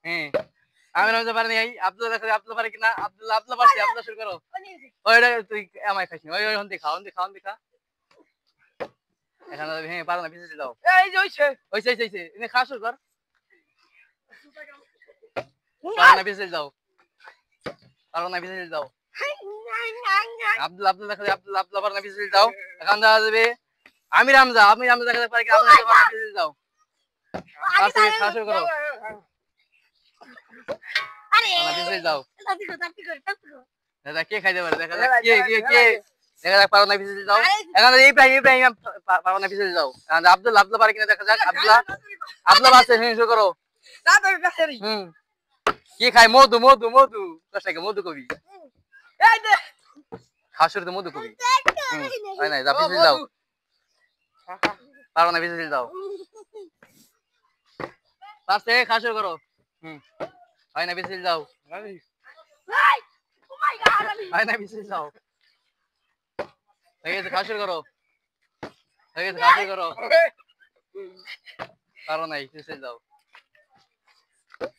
হ্যাঁ আমি নামতে পারি নাই আব্দুল্লাহ দেখো আব্দুল্লাহ পারে কিনা আব্দুল্লাহ আব্দুল্লাহ পারছি আব্দুল্লাহ শুরু করো ওইটা তুই আমায় খাইছিস ওই ওই হন্দি খাও এখানে হ্যাঁ পারো না পিছিয়ে যাও এই যে হইছে হইছে এনে খাওয়া শুরু কর পারো না পিছিয়ে যাও আব্দুল্লাহ আব্দুল্লাহ দেখো আব্দুল্লাহ পারো না পিছিয়ে যাও এখন যাওয়া যাবে আমি রামজা দেখাতে পারি কি আব্দুল্লাহ পারো না পিছিয়ে যাও আজকে খাওয়া শুরু করো আরে পিছিয়ে যাও তাতি কর দাদা কে খাইতে পারে দেখা যাক কে দেখা যাক পারো না পিছিয়ে যাও এখন ইব্রাহিম পারো না পিছিয়ে যাও এখন আব্দুল্লাহ পারে কিনা দেখা যাক আব্দুল্লাহ আছে শুরু করো কি খায় মধু কষ্টাকে মধু কবি খাওয়া শুরুতে মধু কবি হয় নাই যা পিছিয়ে যাও পারো না পিছিয়ে যাও পাশে খাওয়া শুরু করো হয় না পিছিয়ে যাও হয় না পিছিয়ে যাও হয়ে গেছে খাওয়া শুরু করো পারো নাই পিছিয়ে যাও